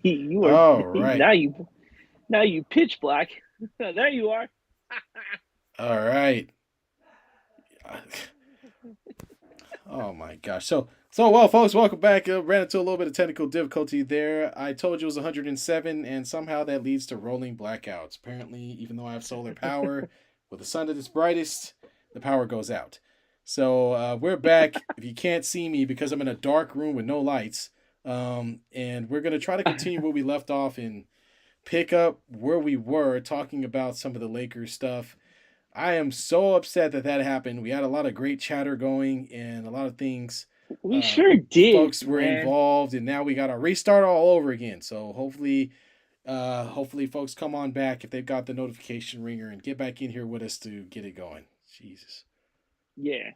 You are All right. now you pitch black. There you are. All right. Oh my gosh. So well, folks, welcome back. Ran into a little bit of technical difficulty there. I told you it was 107, and somehow that leads to rolling blackouts. Apparently, even though I have solar power, with the sun at its brightest, the power goes out. So we're back. If you can't see me because I'm in a dark room with no lights, and we're gonna try to continue where we left off and pick up where we were talking about some of the Lakers stuff. I am so upset that that happened. We had a lot of great chatter going and a lot of things. We Uh, sure did, Folks were man. involved, and now we got to restart all over again. So hopefully, folks come on back if they've got the notification ringer and get back in here with us to get it going. Jesus. Yeah,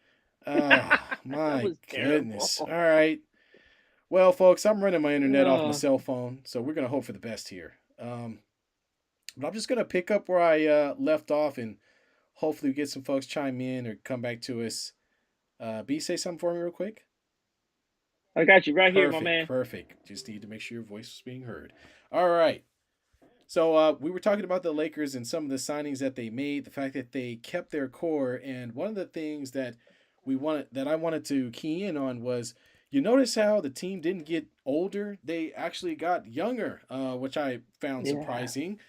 Oh that my was goodness. terrible. All right. Well, folks, I'm running my internet off my Uh, cell phone, so we're gonna hope for the best here. But I'm just gonna pick up where I left off, and hopefully we get some folks chime in or come back to us. B, say something for me real quick. I got you right here, my Perfect, man. perfect. Just need to make sure your voice is being heard. All right. So we were talking about the Lakers and some of the signings that they made, the fact that they kept their core, and one of the things that I wanted to key in on was you notice how the team didn't get older; they actually got younger, which I found Yeah, surprising.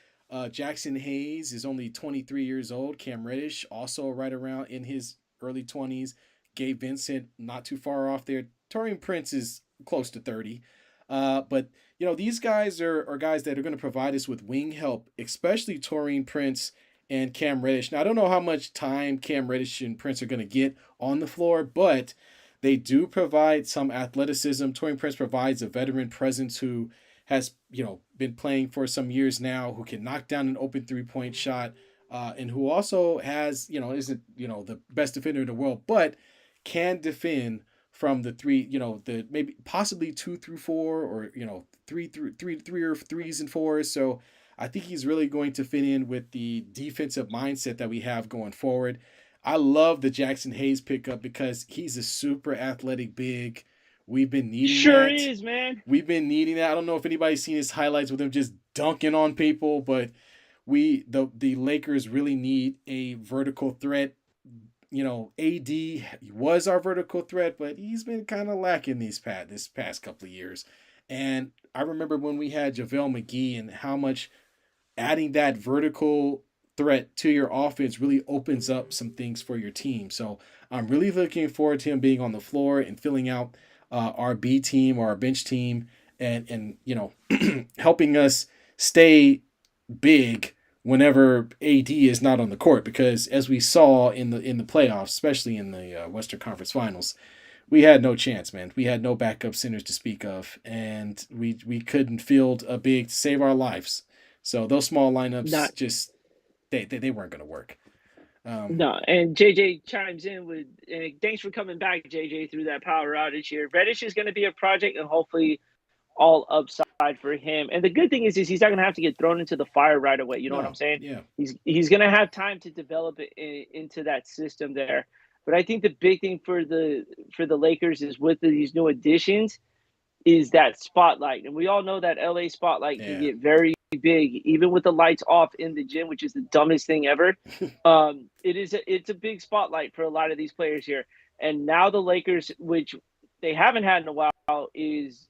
Jackson Hayes is only 23 years old. Cam Reddish also right around in his early 20s. Gabe Vincent not too far off there. Torian Prince is close to 30. But these guys are guys that are going to provide us with wing help, especially Torian Prince and Cam Reddish. Now, I don't know how much time Cam Reddish and Prince are going to get on the floor, but they do provide some athleticism. Torian Prince provides a veteran presence who has, been playing for some years now, who can knock down an open 3-point shot, and who also has, isn't, the best defender in the world, but can defend from the three, the maybe possibly 2 through 4, or three or threes and fours. So I think he's really going to fit in with the defensive mindset that we have going forward. I love the Jackson Hayes pickup because he's a super athletic big. We've been needing sure that. is, man. We've been needing that. I don't know if anybody's seen his highlights with him just dunking on people, but the Lakers really need a vertical threat. AD was our vertical threat, but he's been kind of lacking this past couple of years. And I remember when we had JaVale McGee and how much adding that vertical threat to your offense really opens up some things for your team. So I'm really looking forward to him being on the floor and filling out our B team or our bench team, and helping us stay big whenever AD is not on the court, because as we saw in the playoffs, especially in the Western Conference Finals, we had no chance, man. We had no backup centers to speak of, and we couldn't field a big to save our lives. So those small Not lineups just they weren't going to work. Um, no, and JJ chimes in with, thanks for coming back, JJ, through that power outage here. Reddish is going to be a project, and hopefully all upside for him. And the good thing is he's not going to have to get thrown into the fire right away. You know what I'm no, saying? yeah, He's going to have time to develop it into that system there. But I think the big thing for the Lakers is with these new additions is that spotlight. And we all know that LA spotlight can yeah, get very big, even with the lights off in the gym, which is the dumbest thing ever. It's a big spotlight for a lot of these players here. And now the Lakers, which they haven't had in a while, is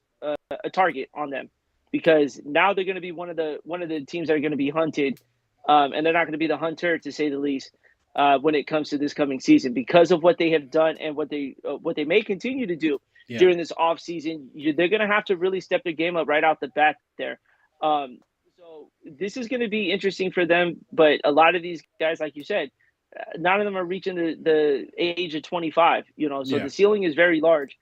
a target on them because now they're going to be one of the teams that are going to be hunted, and they're not going to be the hunter to say the least. When it comes to this coming season, because of what they have done and what they may continue to do yeah. during this off season, they're going to have to really step their game up right out the bat there. So this is going to be interesting for them. But a lot of these guys, like you said, none of them are reaching the age of 25. So Yeah. the ceiling is very large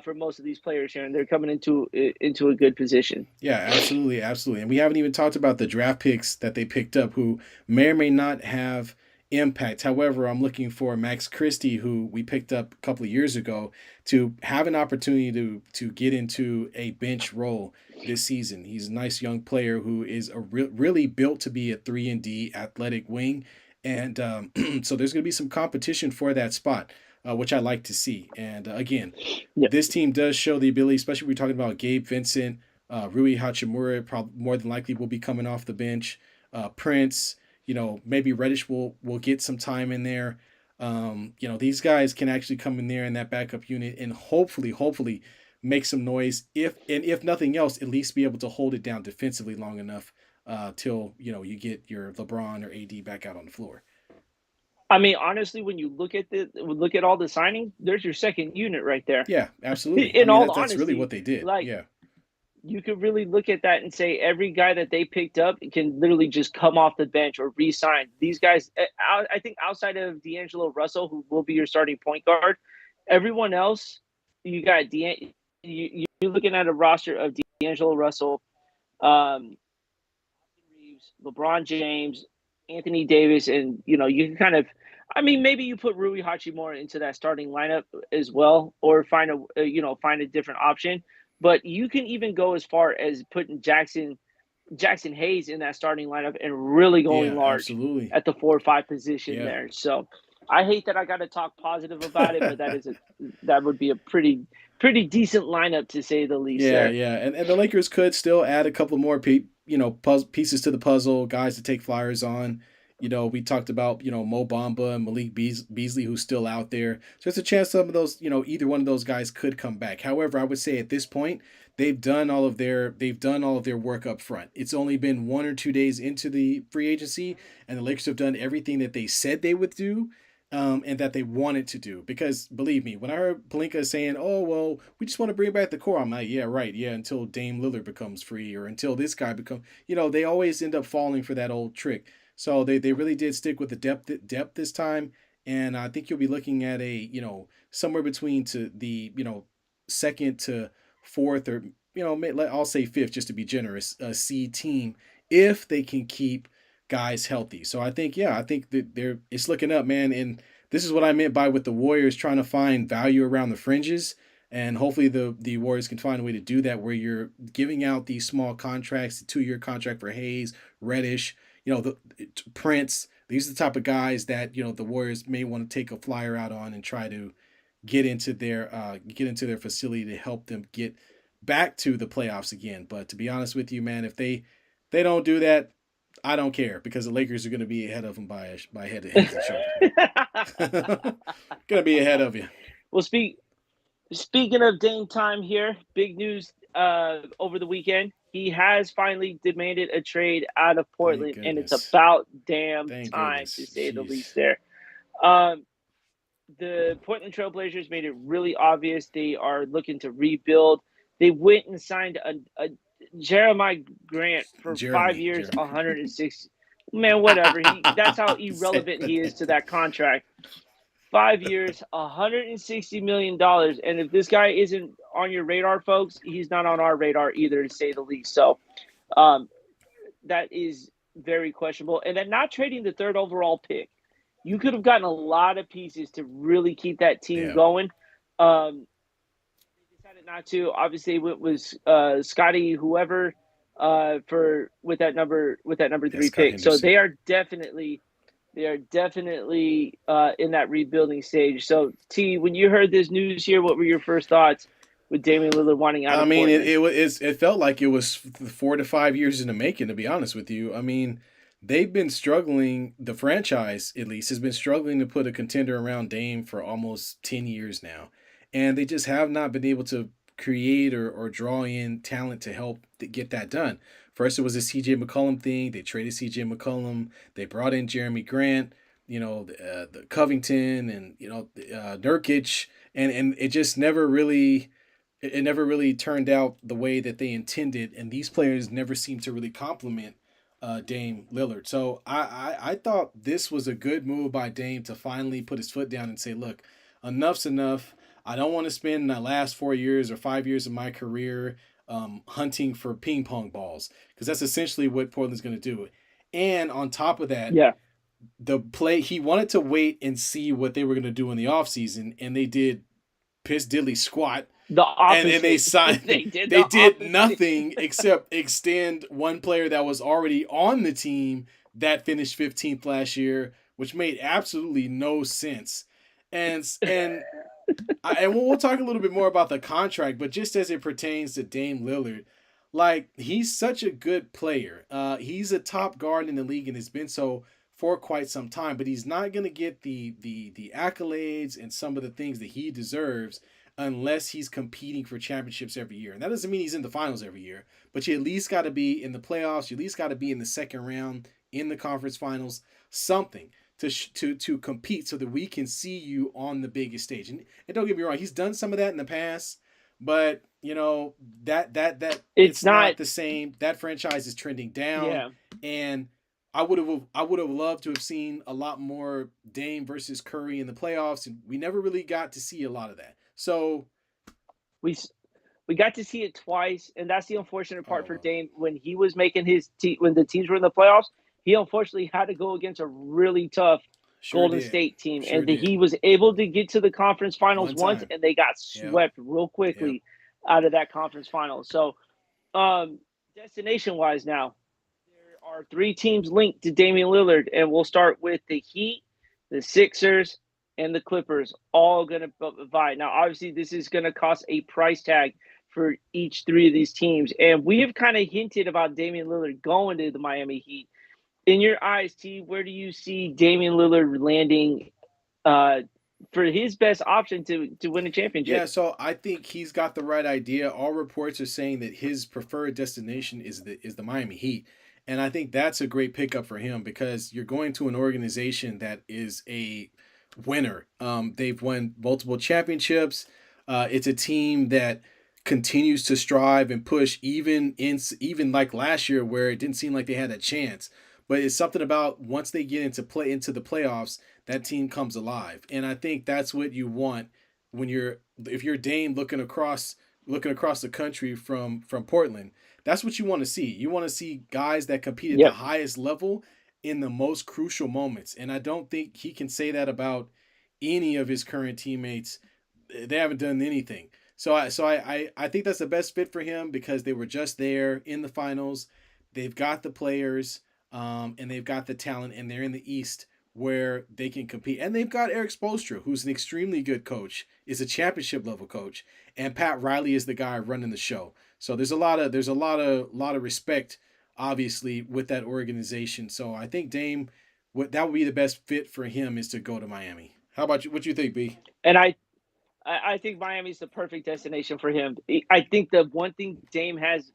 for most of these players here, and they're coming into a good position. Yeah, absolutely, absolutely. And we haven't even talked about the draft picks that they picked up who may or may not have impact. However, I'm looking for Max Christie, who we picked up a couple of years ago, to have an opportunity to get into a bench role this season. He's a nice young player who is really built to be a 3-and-D athletic wing. And so there's going to be some competition for that spot, which I like to see. And again, Yeah, this team does show the ability, especially when we're talking about Gabe Vincent. Rui Hachimura probably more than likely will be coming off the bench. Prince, maybe Reddish will get some time in there. These guys can actually come in there in that backup unit and hopefully make some noise. If nothing else, at least be able to hold it down defensively long enough till you get your LeBron or AD back out on the floor. I mean, honestly, when you look at all the signings, there's your second unit right there. Yeah, absolutely. I In mean all that's really what honesty, they did. like Yeah, you could really look at that and say every guy that they picked up can literally just come off the bench or re-sign. These guys, I think, outside of D'Angelo Russell, who will be your starting point guard, everyone else, you got you're looking at a roster of D'Angelo Russell, um, Reeves, LeBron James, Anthony Davis, and you can kind of, I mean, maybe you put Rui Hachimura into that starting lineup as well, or find a different option. But you can even go as far as putting Jackson Hayes in that starting lineup and really going yeah, large absolutely. at the 4 or 5 position Yeah. there. So I hate that I got to talk positive about it, but that would be a pretty decent lineup to say the least Yeah, there. yeah, and the Lakers could still add a couple more pieces to the puzzle, guys to take flyers on. We talked about Mo Bamba and Malik Beasley, who's still out there. So there's a chance some of those, either one of those guys could come back. However, I would say at this point they've done all of their work up front. It's only been 1 or 2 days into the free agency, and the Lakers have done everything that they said they would do, and that they wanted to do. Because believe me, when I heard Pelinka saying, "Oh well, we just want to bring back the core," I'm like, "Yeah, right, yeah." Until Dame Lillard becomes free, or until this guy becomes, they always end up falling for that old trick. So they really did stick with the depth this time, and I think you'll be looking at a somewhere between to the second to fourth, or I'll say fifth just to be generous, C team, if they can keep guys healthy. So I think that it's looking up, man. And this is what I meant by with the Warriors trying to find value around the fringes. And hopefully the Warriors can find a way to do that, where you're giving out these small contracts, the 2-year contract for Hayes, Reddish, the Prince. These are the type of guys that the Warriors may want to take a flyer out on and try to get into their facility to help them get back to the playoffs again. But to be honest with you, man, if they don't do that, I don't care, because the Lakers are going to be ahead of them by head and shoulders, man. Going to be ahead of you. Well, speaking of Dame time here, big news over the weekend. He has finally demanded a trade out of Thank Portland, and it's goodness. about damn Thank time to goodness. say the Jeez. least there. Um, the Portland Trailblazers made it really obvious they are looking to rebuild. They went and signed a Jeremiah Grant for five Jeremy. years, Jeremy. 106. Man, whatever. That's how irrelevant he is to that contract. 5 years, $160 million. And if this guy isn't on your radar, folks, he's not on our radar either, to say the least. So um, that is very questionable. And then not trading the third overall pick. You could have gotten a lot of pieces to really keep that team Yeah. going. They decided not to. Obviously, it was Scotty, whoever, for with that number Yeah, 3 Scott pick. So Henderson. they are definitely in that rebuilding stage. So T, when you heard this news here, what were your first thoughts with Damian Lillard wanting out I of mean, Portland? it felt like it was 4 to 5 years in the making. To be honest with you, I mean, they've been struggling. The franchise, at least, has been struggling to put a contender around Dame for almost 10 years now, and they just have not been able to create or draw in talent to help get that done. First, it was a CJ McCollum thing. They traded CJ McCollum. They brought in Jeremy Grant. The Covington, and Nurkic, and it just never really turned out the way that they intended, and these players never seem to really complement Dame Lillard. So I thought this was a good move by Dame to finally put his foot down and say, "Look, enough's enough. I don't want to spend the last 4 years or 5 years of my career hunting for ping pong balls, because that's essentially what Portland's going to do." And on top of that, Yeah, he wanted to wait and see what they were going to do in the offseason, and they did piss diddly squat, the and they opposite. signed. They did They the did opposite. nothing except extend one player that was already on the team that finished 15th last year, which made absolutely no sense. And we'll talk a little bit more about the contract, but just as it pertains to Dame Lillard, Like, he's such a good player. He's a top guard in the league and has been so for quite some time, but he's not going to get the accolades and some of the things that he deserves unless he's competing for championships every year. And that doesn't mean he's in the finals every year, but you at least got to be in the playoffs. You at least got to be in the second round, in the conference finals, something to compete so that we can see you on the biggest stage. And don't get me wrong, he's done some of that in the past, but that It's it's not. not the same. That franchise is trending down, Yeah, and I would have loved to have seen a lot more Dame versus Curry in the playoffs, and we never really got to see a lot of that. So, we we got to see it twice, and that's the unfortunate oh part for well, Dame. When he was making when the teams were in the playoffs, he unfortunately had to go against a really tough sure Golden did, State team, sure and did. he was able to get to the conference finals One once, time, and they got yep, swept real yep. quickly out of that conference final. So, destination wise, now there are three teams linked to Damian Lillard, and we'll start with the Heat, the Sixers, and the Clippers, all going to vie. Now, obviously, this is going to cost a price tag for each three of these teams, and we have kind of hinted about Damian Lillard going to the Miami Heat. In your eyes, T, where do you see Damian Lillard landing uh, for his best option to win a Yeah, championship? so I think he's got the right idea. All reports are saying that his preferred destination is the Miami Heat. And I think that's a great pickup for him because you're going to an organization that is a winner. They've won multiple championships. It's a team that continues to strive and push even like last year where it didn't seem like they had a chance. But it's something about once they get into the playoffs, that team comes alive. And I think that's what you want when you're if you're Dame looking across the country from Portland. That's what you want to see. You want to see guys that compete at the Yep. highest level in the most crucial moments. And I don't think he can say that about any of his current teammates. They haven't done anything. So I think that's the best fit for him because they were just there in the finals. They've got the players, and they've got the talent, and they're in the East where they can compete. And they've got Eric Spoelstra, who's an extremely good coach, is a championship level coach, and Pat Riley is the guy running the show. So there's a lot of respect, obviously, with that organization. So I think Dame, that would be the best fit for him is to go to Miami. How about you? What you think, B? And I think Miami's the perfect destination for him. I think the one thing Dame has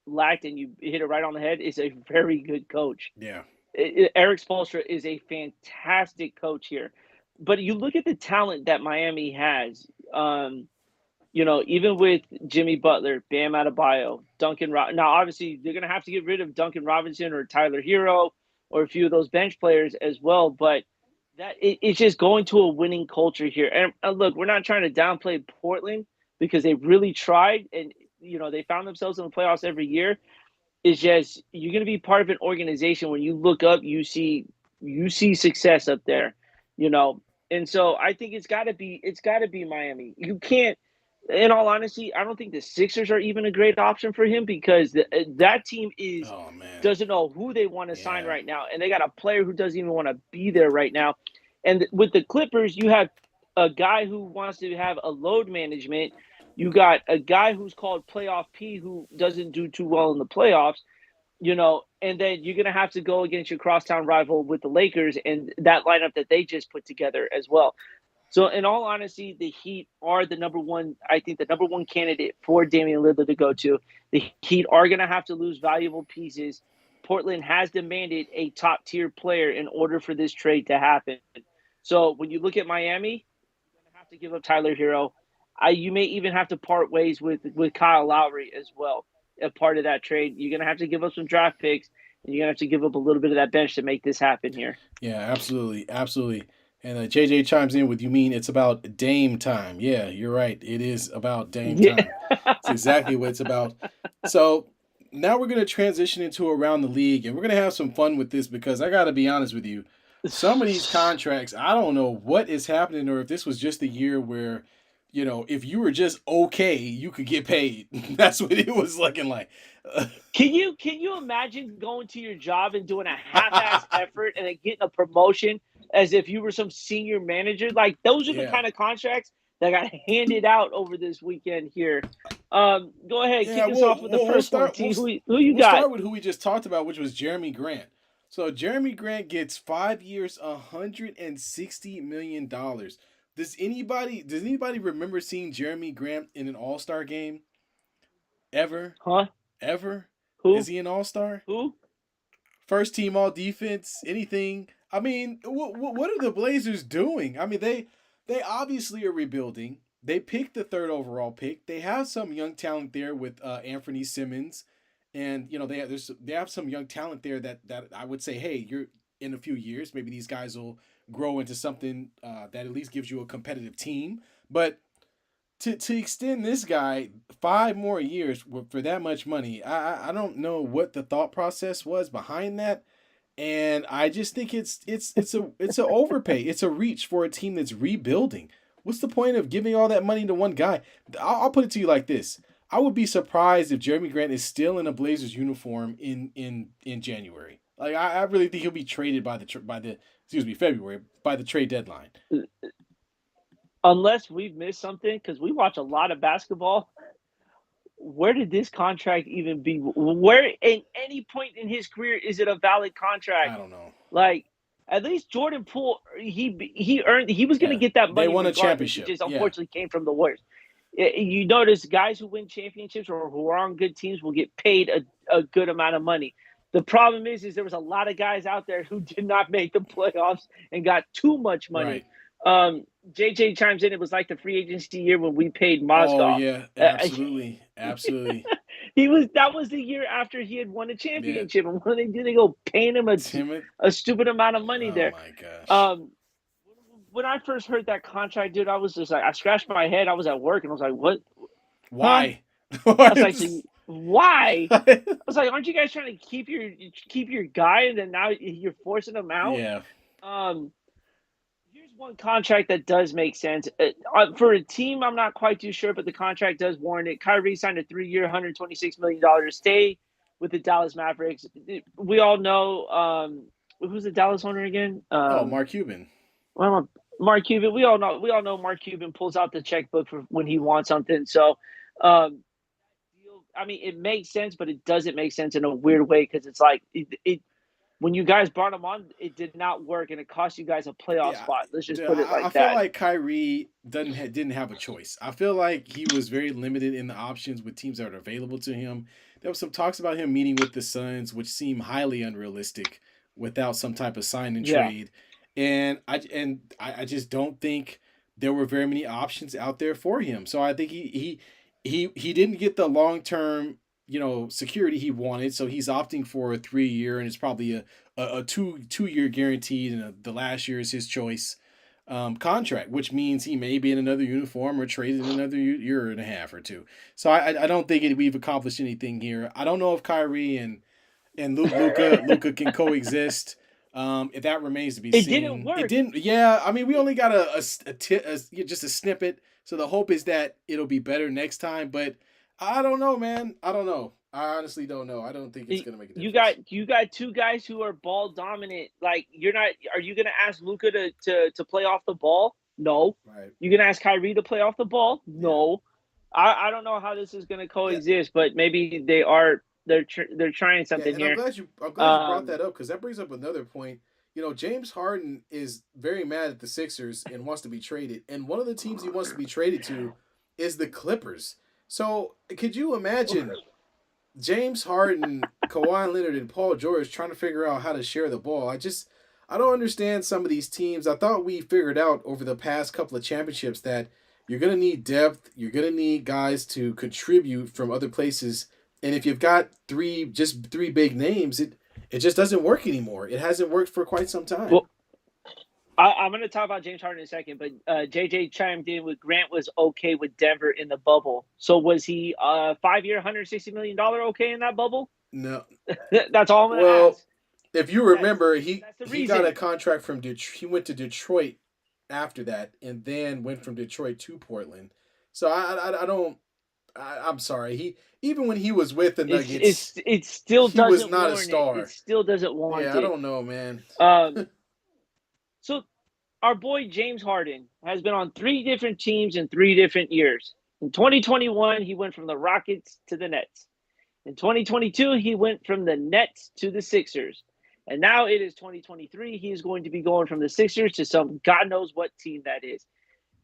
lacked, and you hit it right on the head, is a very good coach. Yeah, Eric Spoelstra is a fantastic coach here. But you look at the talent that Miami has. Even with Jimmy Butler, Bam Adebayo, now obviously they're going to have to get rid of Duncan Robinson or Tyler Hero or a few of those bench players as well. But it's just going to a winning culture here. And look, we're not trying to downplay Portland because they really tried, and they found themselves in the playoffs every year. It's just you're going to be part of an organization when you look up, you see success up there, you know. And so I think it's got to be Miami. You can't. In all honesty, I don't think the Sixers are even a great option for him because that team is oh man, doesn't know who they want to sign yeah, right now, and they got a player who doesn't even want to be there right now. And with the Clippers, you have a guy who wants to have a load management. You got a guy who's called Playoff P who doesn't do too well in the playoffs, and then you're going to have to go against your crosstown rival with the Lakers and that lineup that they just put together as well. So, in all honesty, the Heat are the number one, I think, the number one candidate for Damian Lillard to go to. The Heat are going to have to lose valuable pieces. Portland has demanded a top tier player in order for this trade to happen. So, when you look at Miami, you're going to have to give up Tyler Hero. You may even have to part ways with Kyle Lowry as well. A part of that trade, you're going to have to give up some draft picks, and you're going to have to give up a little bit of that bench to make this happen here. yeah, absolutely, absolutely. And JJ chimes in with, "You mean it's about Dame time?" Yeah, you're right. It is about Dame Yeah. time. It's exactly what it's about. So now we're gonna transition into around the league, and we're gonna have some fun with this because I gotta be honest with you. Some of these contracts, I don't know what is happening, or if this was just a year where, if you were just okay, you could get paid. That's what it was looking like. Can you imagine going to your job and doing a half-ass effort and then getting a promotion as if you were some senior manager? Like those are the Yeah. kind of contracts that got handed out over this weekend here. Go ahead, Yeah, kick us off with the we'll first one, start T. Who you we'll got? start with who we just talked about, which was Jeremy Grant. So Jeremy Grant gets 5 years, $160 million. Does anybody remember seeing Jeremy Grant in an All Star game ever? Huh? Ever? Is Who? he an All Star? Who? First team All Defense? Anything? I mean, what are the Blazers doing? I mean, they obviously are rebuilding. They picked the third overall pick. They have some young talent there with Anthony Simmons, and they have some young talent there that I would say, hey, you're in a few years, maybe these guys will grow into something that at least gives you a competitive team. But to extend this guy 5 more years for that much money, I don't know what the thought process was behind that, and I just think it's a overpay. It's a reach for a team that's rebuilding. What's the point of giving all that money to one guy? I'll put it to you like this: I would be surprised if Jeremy Grant is still in a Blazers uniform in January. Like I really think he'll be traded by the February by the trade deadline. Unless we've missed something, because we watch a lot of basketball. Where did this contract even be? Where in any point in his career is it a valid I contract? don't know. Like at least Jordan Poole, he was going to Yeah, get that they money won a regardless. It championship. just Yeah, unfortunately came from the Warriors. You notice guys who win championships or who are on good teams will get paid a good amount of money. The problem is there was a lot of guys out there who did not make the playoffs and got too much money. right. JJ chimes in. It was like the free agency year when we paid Oh Mozgov. yeah, Uh, absolutely, absolutely. he was that was the year after he had won a Yeah, championship, and what they do, they go paying him Timid. a stupid amount of money Oh there. my gosh. Um, when I first heard that contract, dude, I was just like, I scratched my head. I was at work, and I was like, "What? Huh?" Why? I was like, so "Why?" I was like, "Aren't you guys trying to keep your guy, and then now you're forcing him out?" Yeah, Um, Here's one contract that does make sense. For a team, I'm not quite too sure, but the contract does warrant it. Kyrie signed a 3-year, $126 million to stay with the Dallas Mavericks. We all know who's the Dallas owner again? oh, Mark Cuban. Well, Mark Cuban. We all know Mark Cuban pulls out the checkbook for when he wants something. So, I mean, it makes sense, but it doesn't make sense in a weird way because it's like it when you guys brought him on, it did not work, and it cost you guys a playoff Yeah, spot. Let's just dude, put it I like feel that. like Kyrie didn't have a choice. I feel like he was very limited in the options with teams that are available to him. There was some talks about him meeting with the Suns, which seemed highly unrealistic without some type of sign and Yeah. trade. And I just don't think there were very many options out there for him. So I think he didn't get the long-term security he wanted. So he's opting for a 3 year, and it's probably a two year guaranteed, and the last year is his choice contract, which means he may be in another uniform or traded in another year and a half or two. So I don't think we've accomplished anything here. I don't know if Kyrie and Luca can coexist. If that remains to be It didn't seen. It work. didn't. Yeah, I mean, we only got just a snippet. So the hope is that it'll be better next time. But I don't know, man. I don't know. I honestly don't know. I don't think it's gonna make a You difference. got two guys who are ball dominant. Like you're not. Are you going to ask Luca to play off the ball? No. Right. You going to ask Kyrie to play off the ball? Yeah. No. I don't know how this is going to Yeah. coexist, but maybe they are. They're trying Yeah, something and I'm here. glad you brought Um, that up because that brings up another point. James Harden is very mad at the Sixers and wants to be traded, and one of the teams he wants to be traded to is the Clippers. So could you imagine James Harden, Kawhi Leonard, and Paul George trying to figure out how to share the ball? I don't understand some of these teams. I thought we figured out over the past couple of championships that you're gonna need depth. You're gonna need guys to contribute from other places. And if you've got three big names, it just doesn't work anymore. It hasn't worked for quite some time. well, I'm going to talk about James Harden in a second, but JJ chimed in with Grant was okay with Denver in the bubble. So was he 5-year, $160 million okay in that bubble? No, That's all I'm going to well, ask. if you That's remember, that's the he got a reason. contract from Detroit. He went to Detroit after that, and then went from Detroit to Portland. So I don't. I'm sorry. He even when he was with the Nuggets, It still he was doesn't not a warrant it. It star. still doesn't warrant Yeah, I it. don't know, man. Um, so our boy James Harden has been on three different teams in 3 different years. In 2021, he went from the Rockets to the Nets. In 2022, he went from the Nets to the Sixers. And now it is 2023. He is going to be going from the Sixers to some God knows what team that is.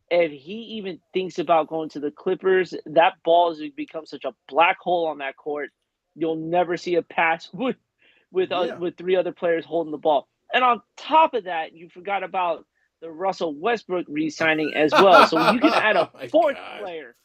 If he even thinks about going to the Clippers, that ball has become such a black hole on that court. You'll never see a pass with three other players holding the ball. And on top of that, you forgot about the Russell Westbrook re-signing as well. So you can add a Oh my fourth God. player.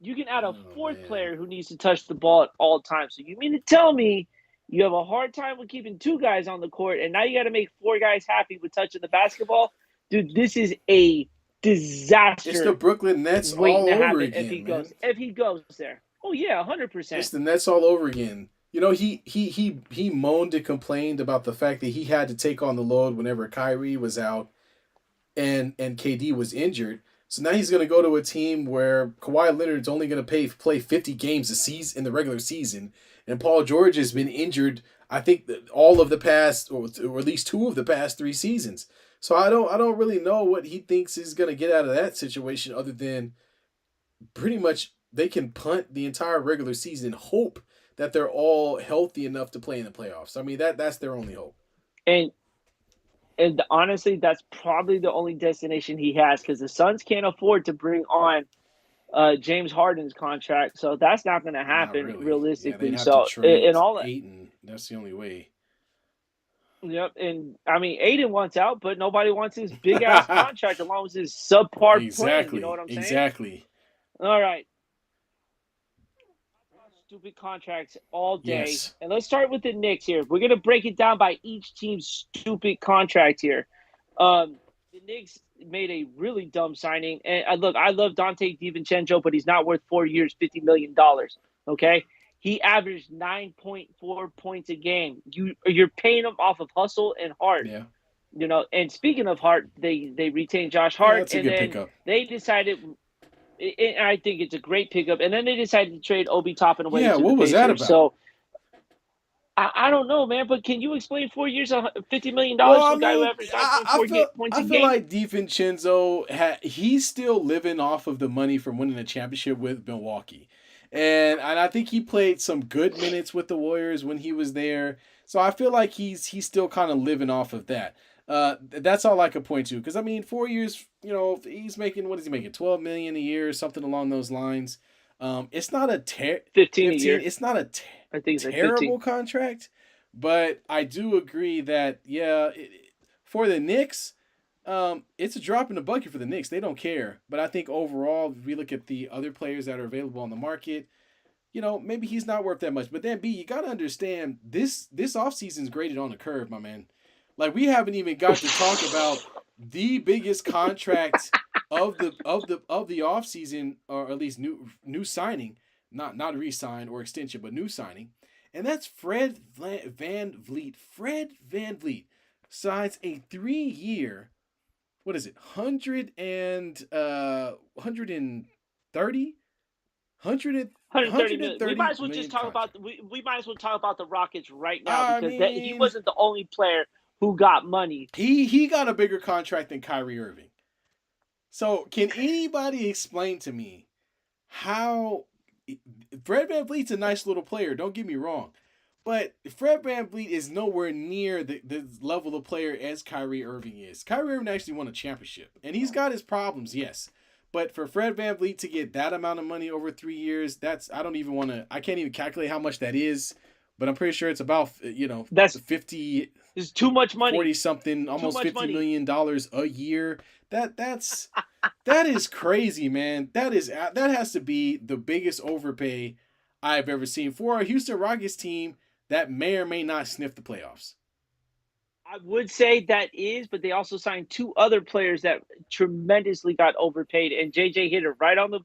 You can add a fourth Man. player who needs to touch the ball at all times. So you mean to tell me you have a hard time with keeping two guys on the court, and now you got to make four guys happy with touching the basketball? Dude, this is a disaster. It's the Brooklyn Nets waiting all to over happen again, if he man. goes. If he goes there, oh yeah, 100%. It's the Nets all over again. You know, he moaned and complained about the fact that he had to take on the load whenever Kyrie was out and KD was injured. So now he's going to go to a team where Kawhi Leonard's only going to play 50 games a season in the regular season, and Paul George has been injured. I think all of the past, or at least 2 of the past 3 seasons. So I don't really know what he thinks he's going to get out of that situation, other than pretty much they can punt the entire regular season, hope that they're all healthy enough to play in the playoffs. I mean, that's their only hope. And honestly, that's probably the only destination he has, because the Suns can't afford to bring on James Harden's contract, so that's not going to happen really. realistically. Yeah, they'd have to So trade in all Ayton. That's the only way. Yep, and I mean Aiden wants out, but nobody wants his big ass contract along with his subpar playing. You know what I'm saying? Exactly. All right. Stupid contracts all day. Yes. And let's start with the Knicks here. We're gonna break it down by each team's stupid contract here. The Knicks made a really dumb signing. And look, I love Dante DiVincenzo, but he's not worth 4 years, $50 million. Okay. He averaged 9.4 points a game. You're paying him off of hustle and heart. Yeah. You know, and speaking of Hart, they retained Josh Yeah, Hart, that's a and good then pickup. they decided. I think it's a great pickup, and then they decided to trade Obi Toppin away. Yeah, to what the was Pacers. that about? So I don't know, man. But can you explain 4 years, $50 million Well, to I a guy who mean, averaged 9.4 points a I feel game? like DiVincenzo, he's still living off of the money from winning a championship with Milwaukee. And I think he played some good minutes with the Warriors when he was there. So I feel like he's still kind of living off of that. That's all I could point to. Because, I mean, 4 years, you know, he's making, what is he making, $12 million a year or something along those lines. It's not a 15 a year. It's not a I think it's terrible like contract, but I do agree that, yeah, for the Knicks, it's a drop in the bucket for the Knicks. They don't care. But I think overall, if we look at the other players that are available on the market, you know, maybe he's not worth that much. But then, B, you got to understand, this offseason is graded on a curve, my man. Like, we haven't even got to talk about the biggest contract of the offseason, or at least new signing, not re-sign or extension, but new signing. And that's Fred Van Vliet. Fred Van Vliet signs a 3-year, what is it, 130 million. We might as well just talk about we might as well talk about the Rockets right now, because he wasn't the only player who got money. He got a bigger contract than Kyrie Irving. So can anybody explain to me how Fred Van Vliet's a nice little player, don't get me wrong. But Fred Van Vliet is nowhere near the level of player as Kyrie Irving is. Kyrie Irving actually won a championship. And he's got his problems, yes. But for Fred Van Vliet to get that amount of money over 3 years, I can't even calculate how much that is. But I'm pretty sure it's about, that's 50. It's too much money. 40 something, almost $50 million a year. That is crazy, man. That has to be the biggest overpay I've ever seen for a Houston Rockets team that may or may not sniff the playoffs. I would say that is, but they also signed 2 other players that tremendously got overpaid, and JJ hit it right on the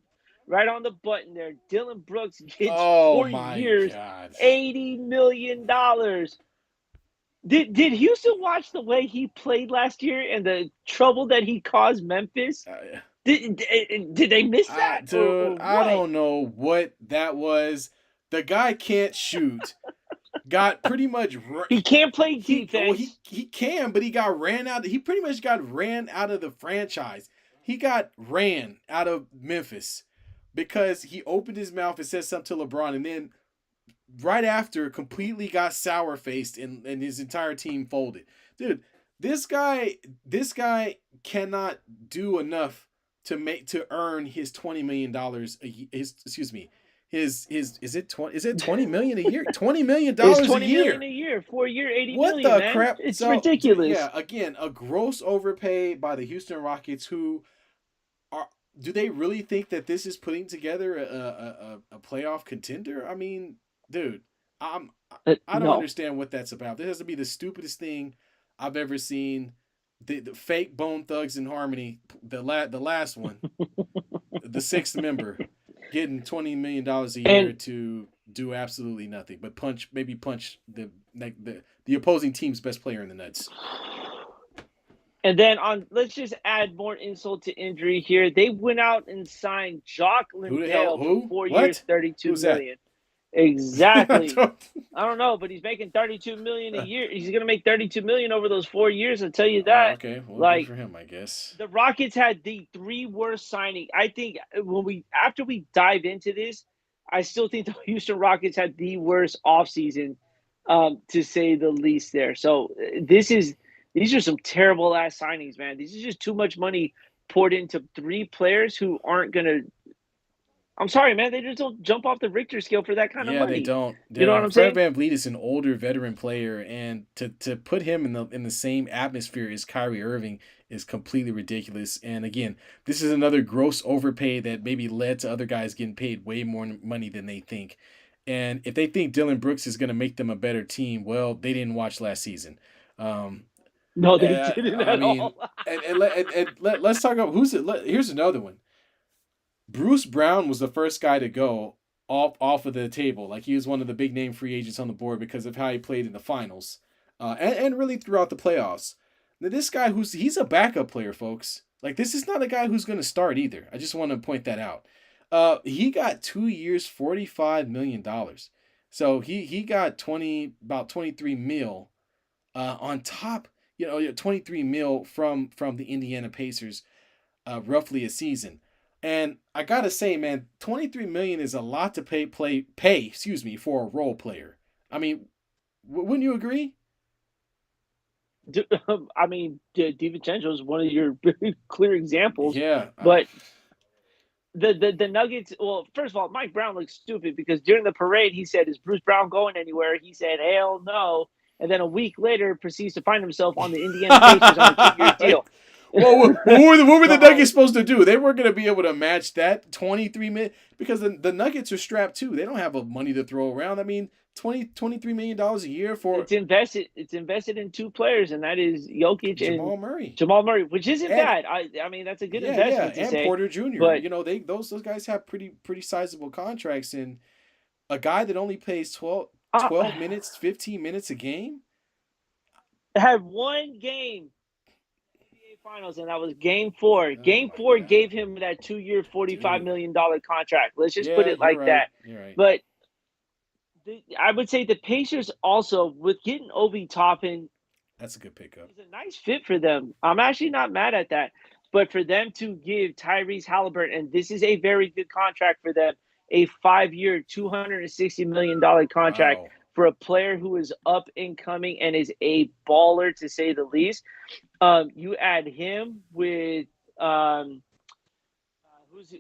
button there. Dillon Brooks gets 4 years, God. $80 million. Did Houston watch the way he played last year and the trouble that he caused Memphis? Did they miss that? Dude, I don't know what that was. The guy can't shoot. Got pretty much. He can't play defense. He can, but he got ran out. He pretty much got ran out of the franchise. He got ran out of Memphis because he opened his mouth and said something to LeBron, and then right after completely got sour faced and his entire team folded. Dude, this guy cannot do enough to earn his $20 million his excuse me. His is it 20 million a year? It's $20 million a 20 million year. a year, 4 year, 80 What million, the man. crap? It's So ridiculous. yeah, again, a gross overpay by the Houston Rockets, who are, do they really think that this is putting together a playoff contender? I mean, dude, I'm I don't No. understand what that's about. This has to be the stupidest thing I've ever seen. The fake Bone Thugs in Harmony, the last one, the sixth member, getting $20 million a year And to do absolutely nothing but punch the opposing team's best player in the nuts. and then on let's just add more insult to injury here. They went out and signed Jock Who the hell? Lindale for Who? 4 years, What? 32 Who's that? million. I Exactly. don't- I don't know, but he's making 32 million a year. He's gonna make 32 million over those 4 years. I'll tell you that. okay, well, good Like for him, I guess. the Rockets had the three worst signing. I think when we after we dive into this, I still think the Houston Rockets had the worst offseason, to say the least. There, so these are some terrible ass signings, man. These is just too much money poured into three players who aren't gonna. I'm sorry, man. They just don't jump off the Richter scale for that kind of Yeah, they money. don't. You They know what don't. I'm Fred saying? VanVleet is an older veteran player, and to put him in the same atmosphere as Kyrie Irving is completely ridiculous. And again, this is another gross overpay that maybe led to other guys getting paid way more money than they think. And if they think Dylan Brooks is going to make them a better team, well, they didn't watch last season. Um, No, they didn't I at mean, all. let's talk about who's it. Here's another one. Bruce Brown was the first guy to go off of the table. Like he was one of the big name free agents on the board because of how he played in the finals, and really throughout the playoffs. Now this guy he's a backup player, folks. Like this is not a guy who's going to start either. I just want to point that out. He got 2 years, $45 million. So he got about 23 mil, on top. 23 mil from the Indiana Pacers, roughly a season. And I gotta say, man, 23 million is a lot to pay for a role player. I mean, wouldn't you agree? I mean, DiVincenzo is one of your very clear examples, Yeah. but the Nuggets. Well, first of all, Mike Brown looks stupid because during the parade he said, "Is Bruce Brown going anywhere?" He said, "Hell no." And then a week later proceeds to find himself on the Indiana Pacers on a 2 year deal. Well, what were the So Nuggets supposed to do? They weren't going to be able to match that 23 million because the Nuggets are strapped too. They don't have money to throw around. I mean, 23 million dollars a year for it's invested. It's invested in two players, and that is Jokic and Jamal Murray. Jamal Murray, which isn't And bad. I mean, that's a good yeah, investment to and say. Porter Jr. But You know, those guys have pretty sizable contracts, and a guy that only plays 12 minutes, 15 minutes a game. had one game NBA Finals, and that was Game 4. Oh Game my 4 god, gave him that 2 year, $45 dude. million contract. Let's just put Yeah, it you're like right. that. You're right. But I would say the Pacers also, with getting Obi Toppin, That's a good pickup. is a nice fit for them. I'm actually not mad at that. But for them to give Tyrese Halliburton, and this is a very good contract for them, a 5 year, $260 million contract Wow. for a player who is up and coming and is a baller to say the least. You add him with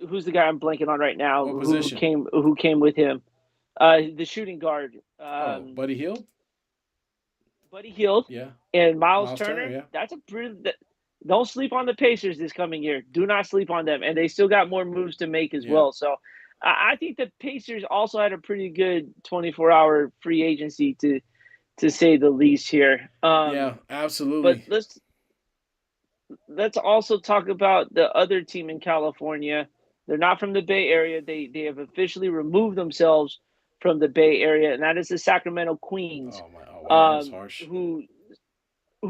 who's the guy I'm blanking on right now What position? who came with him, the shooting guard, Oh, Buddy Hield? Buddy Hield, Yeah. and Miles Miles Turner, Turner. yeah. That's a pretty. Don't sleep on the Pacers this coming year. Do not sleep on them, and they still got more moves to make as Yeah. well. So I think the Pacers also had a pretty good 24-hour free agency to say the least here. Yeah, But absolutely. let's also talk about the other team in California. They're not from the Bay Area. They have officially removed themselves from the Bay Area, and that is the Sacramento Queens, Oh wow, that was harsh. who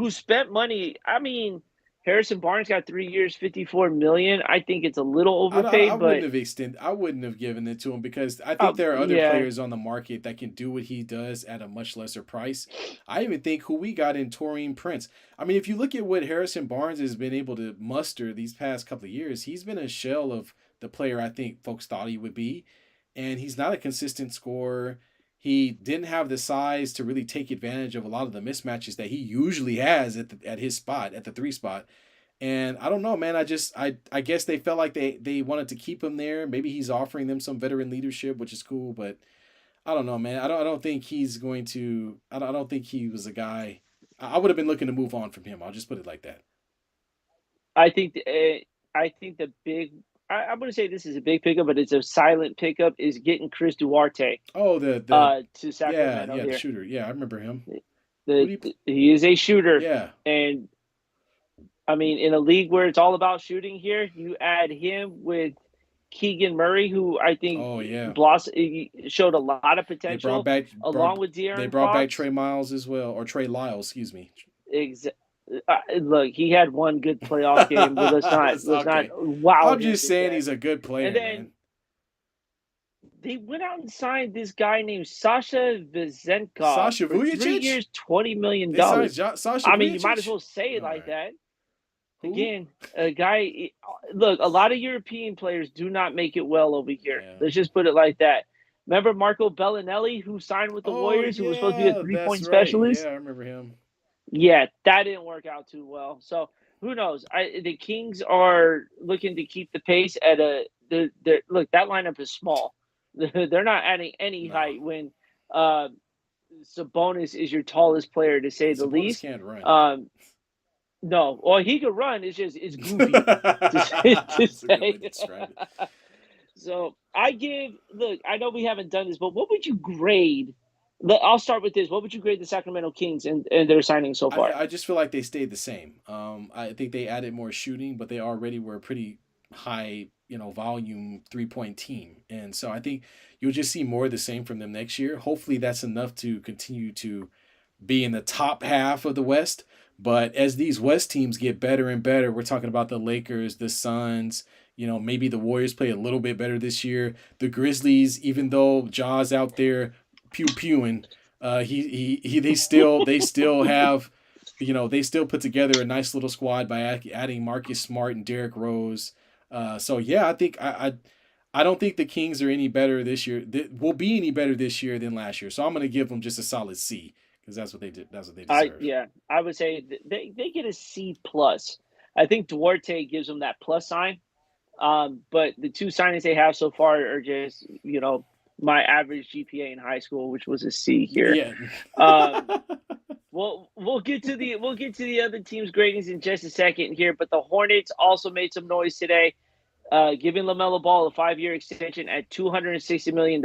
spent money. I mean, Harrison Barnes got 3 years, 54 million. I think it's a little I overpaid, wouldn't but have I wouldn't have given it to him because I think there are other yeah, players on the market that can do what he does at a much lesser price. I even think who we got in Taurean Prince. I mean, if you look at what Harrison Barnes has been able to muster these past couple of years, he's been a shell of the player I think folks thought he would be. And he's not a consistent scorer. He didn't have the size to really take advantage of a lot of the mismatches that he usually has at his spot, at the three spot. And I don't know, man. I guess they felt like they wanted to keep him there. Maybe he's offering them some veteran leadership, which is cool, but I don't know, man. I don't think he's going to. I don't think he was a guy. I would have been looking to move on from him. I'll just put it like that. I think I think the big I wouldn't say this is a big pickup, but it's a silent pickup is getting Chris Duarte Oh, the to yeah, Sacramento yeah, the here. shooter. Yeah, I remember him. Who do you? He is a shooter, Yeah. and I mean in a league where it's all about shooting here, you add him with Keegan Murray, who I think Oh yeah. showed a lot of They brought potential, back along brought with they De'Aaron brought back Fox. Trey Miles as well, or Trey Lyles, excuse me. Ex- Look, he had one good playoff game, but That's let's not okay. wow I'm him just to saying death. he's a good And player, then man. they went out and signed this guy named Sasha Vezenkov Sasha for three Vujacic? years, They signed $20 million. Sasha I mean, you might as Vujacic? well say it All like right. that. Who? Again, a guy. Look, a lot of European players do not make it well over here. Yeah. Let's just put it like that. Remember Marco Bellinelli, who signed with the Oh Warriors, who was supposed to be a yeah, three that's point right. Yeah, specialist? I remember him. Yeah, that didn't work out too well. So who knows? The Kings are looking to keep the pace at a. Look, that lineup is small. They're not adding any No. height when uh, Sabonis is your tallest player to say the Sabonis least. can't run. Um, no, well he could run. It's just it's goofy to That's a good way say. to describe it. So I give. Look, I know we haven't done this, but what would you grade? I'll start with this. What would you grade the Sacramento Kings and their signing so far? I just feel like they stayed the same. I think they added more shooting, but they already were a pretty high, volume 3-point team, and so I think you'll just see more of the same from them next year. Hopefully, that's enough to continue to be in the top half of the West. But as these West teams get better and better, we're talking about the Lakers, the Suns. Maybe the Warriors play a little bit better this year. The Grizzlies, even though Jaws out there pew pewing, they still have, they still put together a nice little squad by adding Marcus Smart and Derrick Rose. So yeah, I think I don't think the Kings are any better this year. Will be any better this year than last year. So I'm going to give them just a solid C because that's what they did. That's what they deserve. I would say they get a C plus. I think Duarte gives them that plus sign. But the two signings they have so far are just my average GPA in high school, which was a C here. Yeah. Um, we'll get to the other team's gradings in just a second here. But the Hornets also made some noise today, giving LaMelo Ball a 5-year extension at $260 million.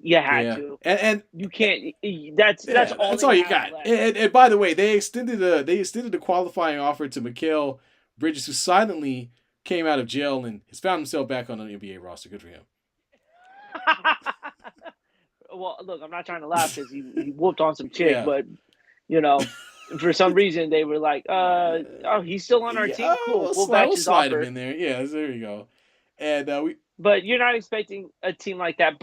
You had Yeah. to. And You can't. That's yeah, all that's they all you have got. left. And by the way, they extended a qualifying offer to Mikal Bridges, who silently came out of jail and has found himself back on an NBA roster. Good for him. Well, look, I'm not trying to laugh because he whooped on some chick, Yeah. but for some reason they were like, oh, he's still on our Yeah, team. Cool, we'll we'll match his slide him offer. in there. Yeah, there you go. And we But you're not expecting a team like that.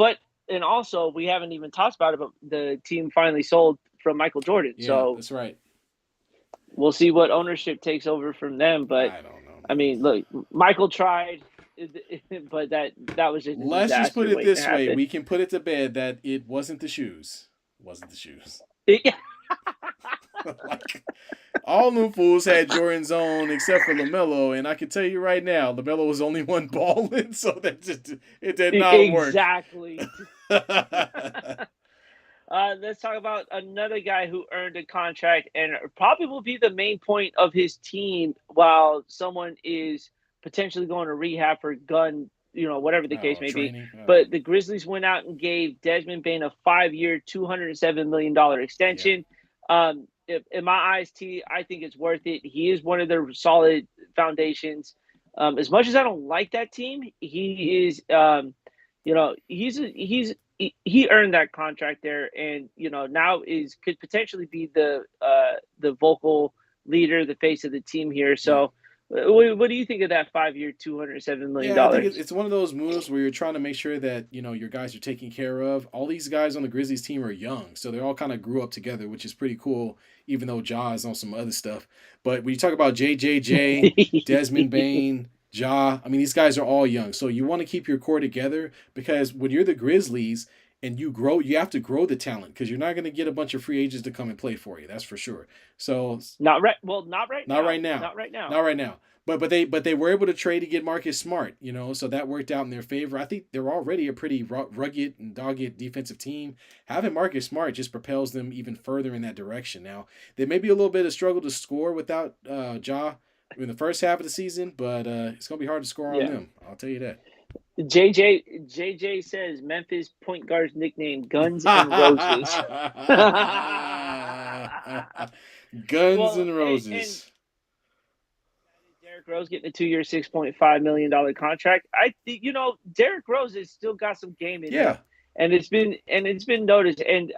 And also we haven't even talked about it, but the team finally sold from Michael Jordan. yeah, So that's right. we'll see what ownership takes over from them. But I don't know, I man. mean, look, Michael tried, but that was just a Let's just put disaster it waiting to this way: happen. we can put it to bed that it wasn't the shoes. It wasn't the shoes. Like, all them fools had Jordan's own except for LaMelo, and I can tell you right now, LaMelo was only one balling, so that just it did not work. Exactly. Let's talk about another guy who earned a contract and probably will be the main point of his team while someone is potentially going to rehab for gun, whatever the case may training. be. But the Grizzlies went out and gave Desmond Bane a 5-year, $207 million extension. Yeah. In my eyes, I think it's worth it. He is one of their solid foundations. As much as I don't like that team, he is, he earned that contract there, and now could potentially be the vocal leader, the face of the team here. So, what do you think of that 5-year, $207 million? Yeah, I think it's one of those moves where you're trying to make sure that your guys are taken care of. All these guys on the Grizzlies team are young, so they all kind of grew up together, which is pretty cool. Even though Ja is on some other stuff, but when you talk about JJJ, Desmond Bane, Ja. I mean, these guys are all young, so you want to keep your core together because when you're the Grizzlies and you grow, you have to grow the talent because you're not going to get a bunch of free agents to come and play for you. That's for sure. So Not right. Well, not right not right now. now, Not right now. not right now. But they were able to trade to get Marcus Smart, so that worked out in their favor. I think they're already a pretty rugged and dogged defensive team. Having Marcus Smart just propels them even further in that direction. Now there may be a little bit of struggle to score without Ja in the first half of the season, but it's gonna be hard to score on Yeah. them. I'll tell you that. JJ says Memphis point guard's nickname Guns and Roses. Guns Well, and and Roses. Derrick Rose getting a 2-year, $6.5 million contract. I think Derrick Rose has still got some game in him, Yeah, and it's been noticed. And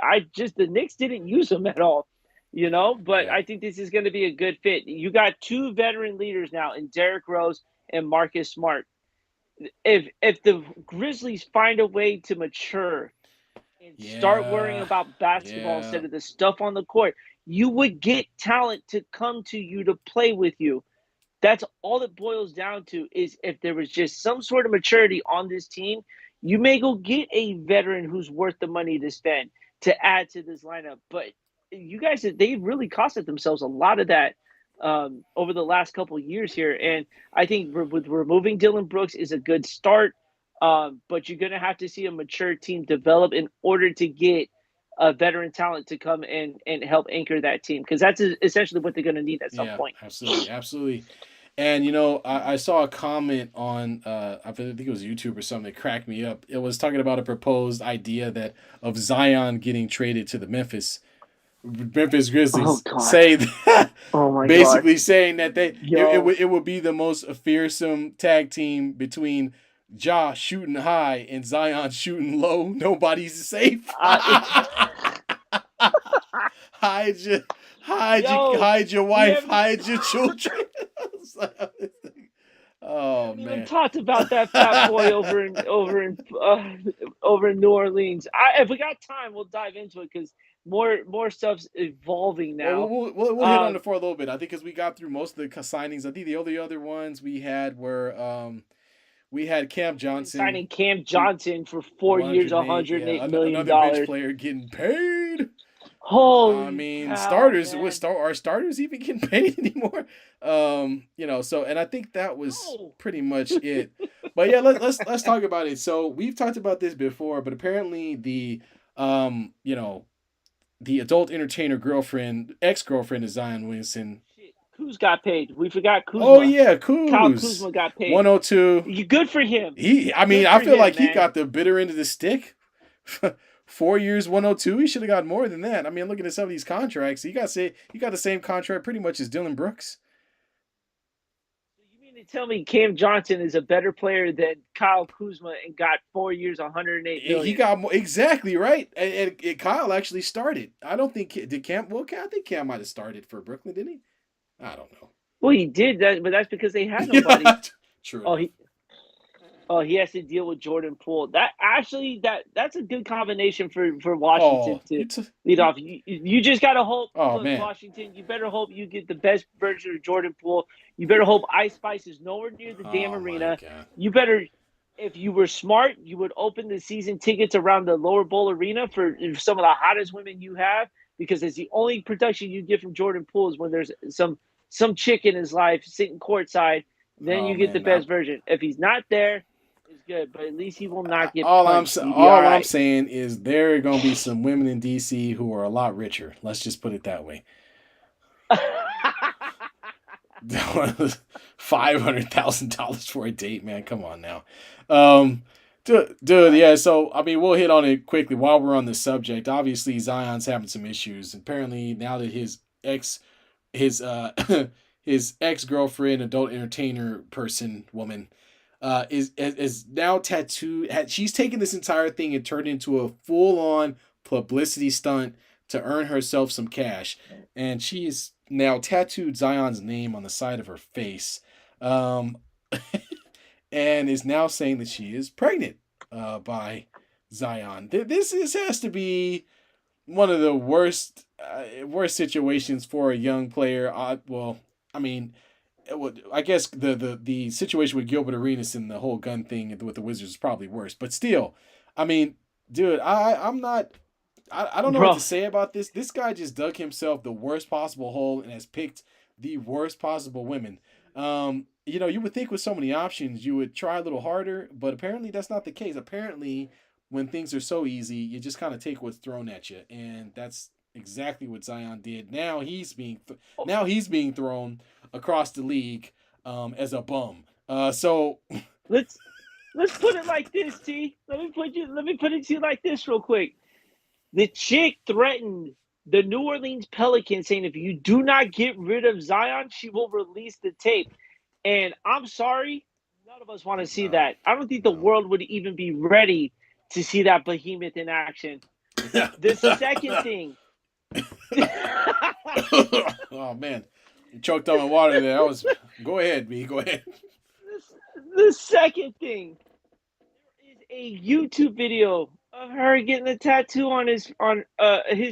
the Knicks didn't use him at all, But yeah, I think this is going to be a good fit. You got two veteran leaders now in Derrick Rose and Marcus Smart. If the Grizzlies find a way to mature and start worrying yeah, about basketball yeah, instead of the stuff on the court, you would get talent to come to you to play with you. That's all it boils down to is if there was just some sort of maturity on this team, you may go get a veteran who's worth the money to spend to add to this lineup. But you guys, they've really costed themselves a lot of that over the last couple of years here. And I think with removing Dylan Brooks is a good start. But you're going to have to see a mature team develop in order to get a veteran talent to come and help anchor that team because that's essentially what they're going to need at some yeah. point. Absolutely, absolutely. And I saw a comment on I think it was YouTube or something that cracked me up. It was talking about a proposed idea that of Zion getting traded to the Memphis Oh Grizzlies, God. say that Oh my God. basically saying that Yo. it would be the most fearsome tag team between Ja shooting high and Zion shooting low. Nobody's safe. hide your Yo, hide your we wife, haven't hide your children. we Oh haven't even man. talked about that fat boy over in New Orleans. If we got time, we'll dive into it because more stuff's evolving Well, now. we'll hit on it for a little bit. I think because we got through most of the signings. I think the only other ones we had were we had Cam Johnson, Signing Cam we Johnson for 4 years, 108. $108 Yeah, million another bench dollars. player getting paid. I Holy mean, cow, starters man! are starters even getting paid anymore? So and I think that was No. pretty much it. But yeah, let's talk about it. So we've talked about this before, but apparently um, you know, the adult entertainer girlfriend, ex-girlfriend of Zion Williamson. Shit, Kuz got paid. We forgot Oh Kuzma. yeah, Kyle Kuz. Kuzma got paid. 102. You good for him. I mean, Good I for feel him, like he man. got the bitter end of the stick. 4 years, 102. He should have got more than that. I mean, looking at some of these contracts, he got the same contract pretty much as Dylan Brooks. You mean to tell me Cam Johnson is a better player than Kyle Kuzma and got 4 years, 108 He million? got more, exactly right. And Kyle actually started. I don't think did Cam. Well, I think Cam might have started for Brooklyn, didn't he? I don't know. Well, he did that, but that's because they had nobody. True Oh, enough. he has to deal with Jordan Poole. That's a good combination for Washington Oh, to lead off. You just gotta hope. oh Look, man. Washington, you better hope you get the best version of Jordan Poole. You better hope Ice Spice is nowhere near the damn Oh my arena. god. You better, if you were smart, you would open the season tickets around the lower bowl arena for some of the hottest women you have, because it's the only production you get from Jordan Poole is when there's some chick in his life sitting courtside. Then Oh you get the man. best version. If he's not there, it's good, but at least he will not get All punched. He'd be all all I'm right. saying is there are gonna be some women in DC who are a lot richer. Let's just put it that way. $500,000 for a date, man. Come on now. Dude, yeah. So I mean, we'll hit on it quickly while we're on the subject. Obviously, Zion's having some issues. Apparently, now that his his ex girlfriend, adult entertainer woman, is now tattooed. She's taken this entire thing and turned into a full on publicity stunt to earn herself some cash, and she's now tattooed Zion's name on the side of her face, um, and is now saying that she is pregnant by Zion. This has to be one of the worst situations for a young player. Well, I mean, I guess the situation with Gilbert Arenas and the whole gun thing with the Wizards is probably worse. But still, I mean, dude, I'm not. I don't know what to bro. say about this. This guy just dug himself the worst possible hole and has picked the worst possible women. You would think with so many options you would try a little harder, but apparently that's not the case. Apparently, when things are so easy, you just kind of take what's thrown at you, and that's exactly what Zion did. Now he's being thrown across the league as a bum. So Let's let's put it like this, T. Let me put it to you like this real quick. The chick threatened the New Orleans Pelicans, saying if you do not get rid of Zion, she will release the tape. And I'm sorry, none of us want to see no, that. I don't think the no. world would even be ready to see that behemoth in action. The second thing. Oh man, you choked on my water there. That was. Go ahead, B. Go ahead. The second thing is a YouTube video of her getting a tattoo on his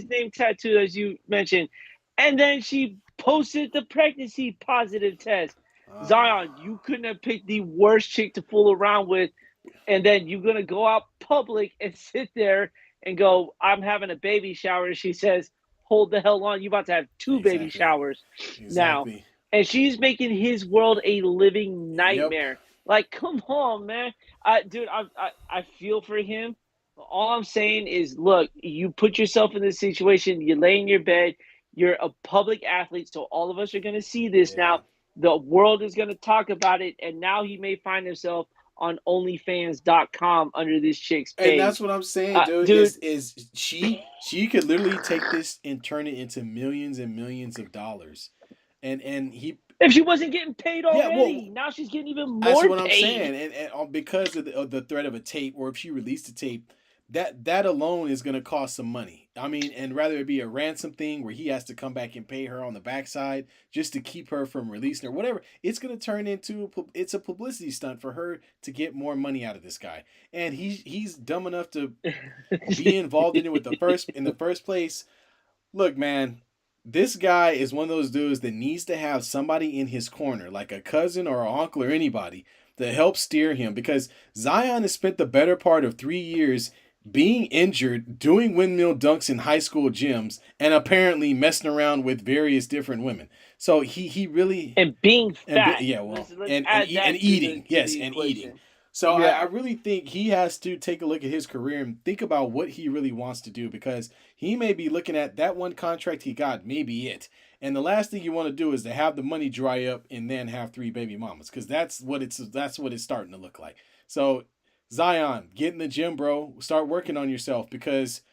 name tattoo, as you mentioned, and then she posted the pregnancy positive test. Zion, you couldn't have picked the worst chick to fool around with, and then you're gonna go out public and sit there and go, "I'm having a baby shower." And she says, "Hold the hell on, you about to have two baby Exactly. showers now," Exactly. and she's making his world a living Yep. nightmare. Like, come on, man. Dude, I feel for him. All I'm saying is, look, you put yourself in this situation. You lay in your bed. You're a public athlete, so all of us are going to see this Yeah. now. The world is going to talk about it, and now he may find himself on OnlyFans.com under this chick's And that's page. what I'm saying, dude. Dude, Is she could literally take this and turn it into millions and millions of dollars, and he if she wasn't getting paid yeah. already, Well, now she's getting even that's more what I'm paid. saying, and because of the threat of a tape, or if she released a tape, that alone is going to cost some money. I mean, and rather it be a ransom thing where he has to come back and pay her on the backside just to keep her from releasing her, whatever. It's going to turn into it's a publicity stunt for her to get more money out of this guy, and he's dumb enough to be involved in it with the first place. Look, man, this guy is one of those dudes that needs to have somebody in his corner, like a cousin or an uncle or anybody, to help steer him because Zion has spent the better part of 3 years being injured, doing windmill dunks in high school gyms, and apparently messing around with various different women. So he really And being and fat. yeah, well, Let's add and that eating, to yes, the and eating. equation. So I Yeah. really think he has to take a look at his career and think about what he really wants to do because he may be looking at that one contract he got, maybe it. And the last thing you want to do is to have the money dry up and then have three baby mamas because that's what it's starting to look like. So Zion, get in the gym, bro. Start working on yourself because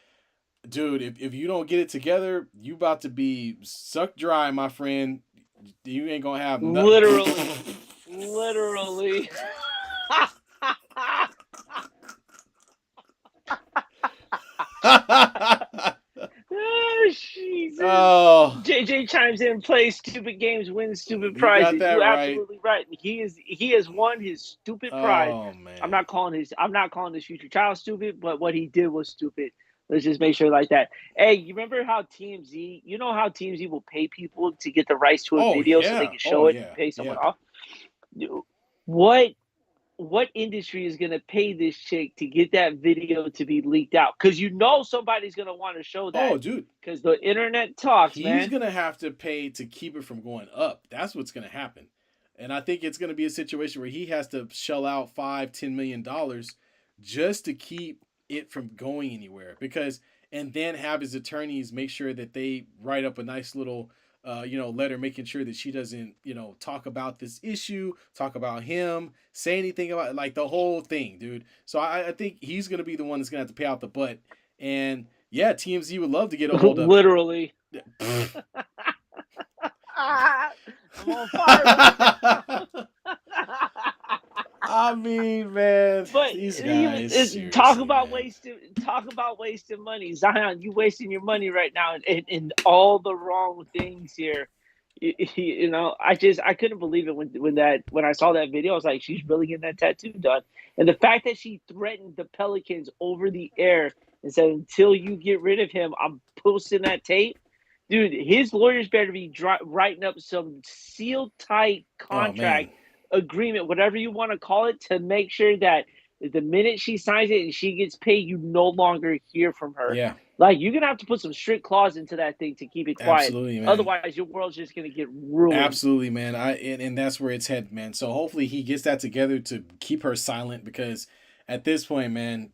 dude, if you don't get it together, you about to be sucked dry, my friend. You ain't gonna have nothing. Literally. Literally. Oh, Jesus. Oh, JJ chimes in, play stupid games, win stupid you got prizes. that You right. absolutely right. He has won his stupid prize. Oh man. I'm not calling his future child stupid, but what he did was stupid. Let's just make sure like that. Hey, you remember how TMZ, you know how TMZ will pay people to get the rights to a Oh video so they yeah. can Oh show it and yeah. pay someone Yeah. off? What what industry is going to pay this chick to get that video to be leaked out? Because you know somebody's going to want to show that Oh dude, because the internet talks, he's man. gonna have to pay to keep it from going up. That's what's gonna happen. And I think it's gonna be a situation where he has to shell out $5-10 million just to keep it from going anywhere. Because and then have his attorneys make sure that they write up a nice little letter making sure that she doesn't, talk about this issue, talk about him, say anything about like the whole thing, dude. So I think he's gonna be the one that's gonna have to pay out the butt. And yeah, TMZ would love to get a hold of it. Literally. I'm on fire right now. I mean, man, But these guys seriously, man. talk about wasting money. Zion, you wasting your money right now in all the wrong things here. I couldn't believe it when I saw that video. I was like, she's really getting that tattoo done. And the fact that she threatened the Pelicans over the air and said, until you get rid of him, I'm posting that tape. dude, his lawyers better be writing up some seal tight Oh contract man. agreement, whatever you want to call it, to make sure that the minute she signs it and she gets paid, you no longer hear from her. Yeah, Like, you're gonna have to put some strict clause into that thing to keep it quiet. absolutely, man. Otherwise, your world's just gonna get ruined. Absolutely, man. And that's where it's headed, man. So hopefully he gets that together to keep her silent because at this point, man,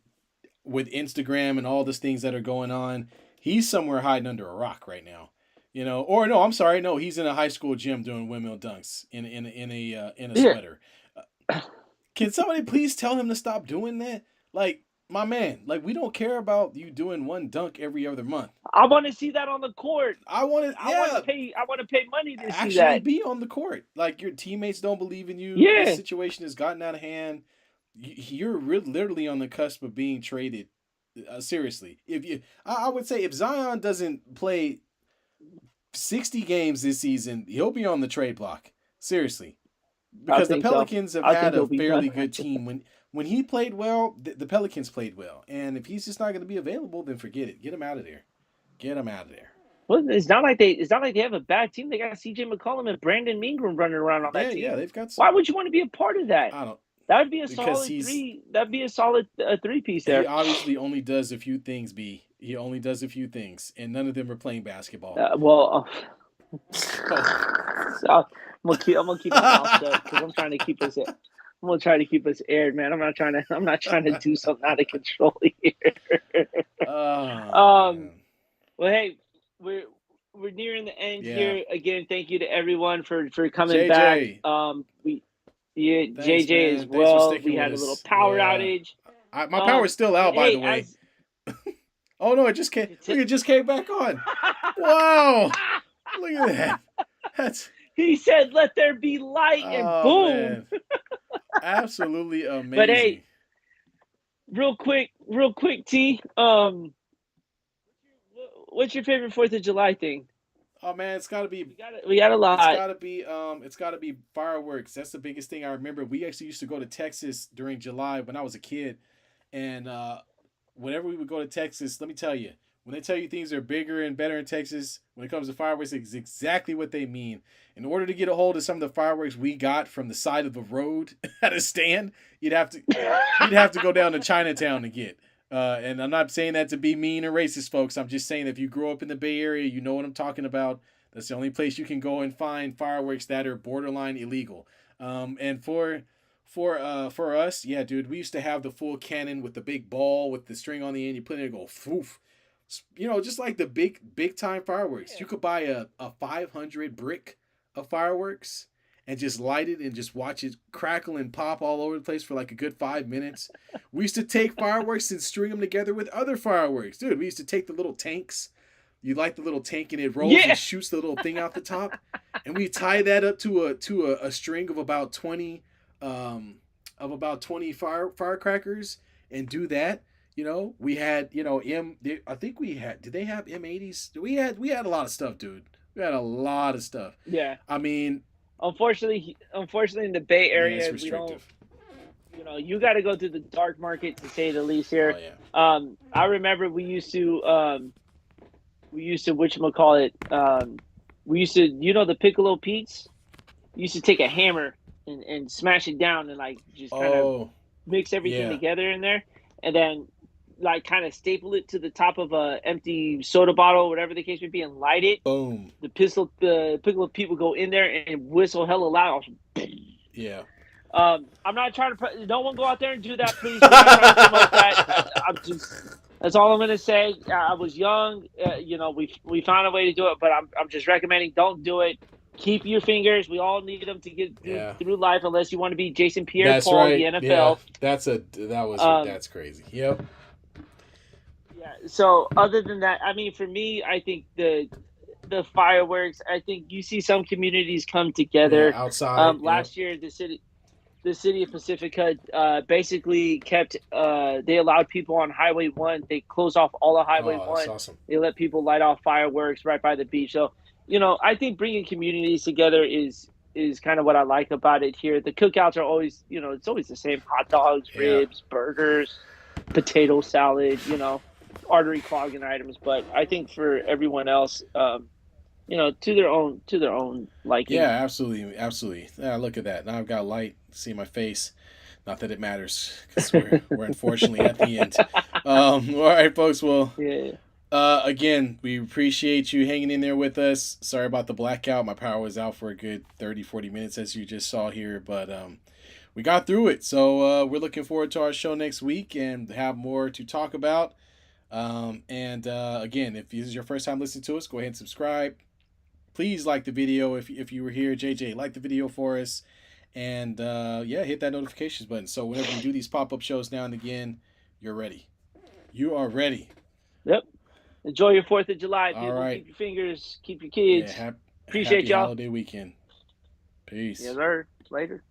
with Instagram and all these things that are going on, he's somewhere hiding under a rock right now. You know, or no, I'm sorry, no, he's in a high school gym doing windmill dunks in a Yeah, sweater. Uh, can somebody please tell him to stop doing that? Like, my man, like we don't care about you doing one dunk every other month. I want to see that on the court. I want to, yeah, I want to pay money to see actually that. be on the court. Like your teammates don't believe in you. This Yeah, situation has gotten out of hand. You're literally on the cusp of being traded. Seriously, if you, I would say if Zion doesn't play 60 games this season, he'll be on the trade block. Seriously, I because the think so. Pelicans have I had think a he'll be fairly done. good team. When he played well, the Pelicans played well. And if he's just not going to be available, then forget it. Get him out of there. Get him out of there. Well, it's not like they have a bad team. They got C.J. McCollum and Brandon Ingram running around on that Yeah, team. they've got Why some. would you want to be a part of that? I don't That would be a because solid he's three. That'd be a solid three piece he there. obviously only does a few things. He only does a few things, and none of them are playing basketball. Well, So, I'm gonna keep my mouth shut because I'm trying to keep us. I'm gonna try to keep us aired, man. I'm not trying to do something out of control here. oh um. man, Well, hey, we're nearing the end yeah. here. Again, thank you to everyone for coming back. JJ, We yeah, thanks, JJ as man. Thanks for well. We sticking with had a little us. power Yeah, outage. my power's still out, by the Hey, way. as Oh no, it just came. Look, it just came back on. Wow, look at that. That's he said, "Let there be light," and oh boom. man, absolutely But hey, amazing. real quick, T. What's your favorite Fourth of July thing? Oh man, it's gotta be We got a It's lot. gotta be it's gotta be fireworks. That's the biggest thing I remember. We actually used to go to Texas during July when I was a kid, and whenever we would go to Texas, let me tell you, when they tell you things are bigger and better in Texas, when it comes to fireworks, it's exactly what they mean. In order to get a hold of some of the fireworks we got from the side of the road at a stand, you'd have to go down to Chinatown to get. And I'm not saying that to be mean or racist, folks. I'm just saying that if you grow up in the Bay Area, you know what I'm talking about. That's the only place you can go and find fireworks that are borderline illegal. And for us, yeah, dude, we used to have the full cannon with the big ball with the string on the end. You put it in and go foof. You know, just like the big time fireworks. Yeah. You could buy a 500 brick of fireworks and just light it and just watch it crackle and pop all over the place for like a good 5 minutes. We used to take fireworks and string them together with other fireworks. Dude, we used to take the little tanks. You light the little tank and it rolls Yeah. and shoots the little thing out the top. And we tie that up to a string of about 20 firecrackers and do that. You know, we had, you know, I think we had, did they have M80s? We had a lot of stuff, dude. We had a lot of stuff. Yeah. I mean, Unfortunately, in the Bay yeah, it's Area, we don't. restrictive. You got to go through the dark market to say the least Oh here. yeah. I remember whatchamacallit, we used to, the Piccolo Pete's. You used to take a hammer and smash it down and like just kind of Oh mix everything yeah. together in there, and then like kind of staple it to the top of a empty soda bottle, whatever the case may be, and light it. Boom. The Piccolo Pete would go in there and whistle hella loud. Yeah. I'm not trying to. No one go out there and do that, please. We're not trying to promote that. I'm just. That's all I'm gonna say. I was young. We found a way to do it, but I'm just recommending don't do it. Keep your fingers. We all need them to get through life, unless you want to be Jason Pierre-Paul, the NFL. Yeah. That's crazy. Yep. Yeah. So other than that, I mean, for me, I think the fireworks. I think you see some communities come together. Yeah, outside. Last year, the city of Pacifica basically kept. They allowed people on Highway 1. They closed off all of Highway 1. That's awesome. They let people light off fireworks right by the beach. So, I think bringing communities together is kind of what I like about it here. The cookouts are always, it's always the same: hot dogs, ribs, burgers, potato salad. Artery clogging items. But I think for everyone else, to their own liking. Yeah, absolutely, absolutely. Look at that. Now I've got light. See my face. Not that it matters because we're unfortunately at the end. All right, folks. Well, Yeah. again, we appreciate you hanging in there with us. Sorry about the blackout. My power was out for a good 30, 40 minutes, as you just saw here, but we got through it. So we're looking forward to our show next week and have more to talk about. And again, if this is your first time listening to us, go ahead and subscribe. Please like the video if you were here. JJ, like the video for us. And yeah, hit that notifications button. So whenever we do these pop-up shows now and again, you're ready. You are ready. Yep. Enjoy your 4th of July, All people. right. Keep your fingers, keep your Yeah, kids. Appreciate happy y'all. holiday weekend. Yes, Peace. sir. Later.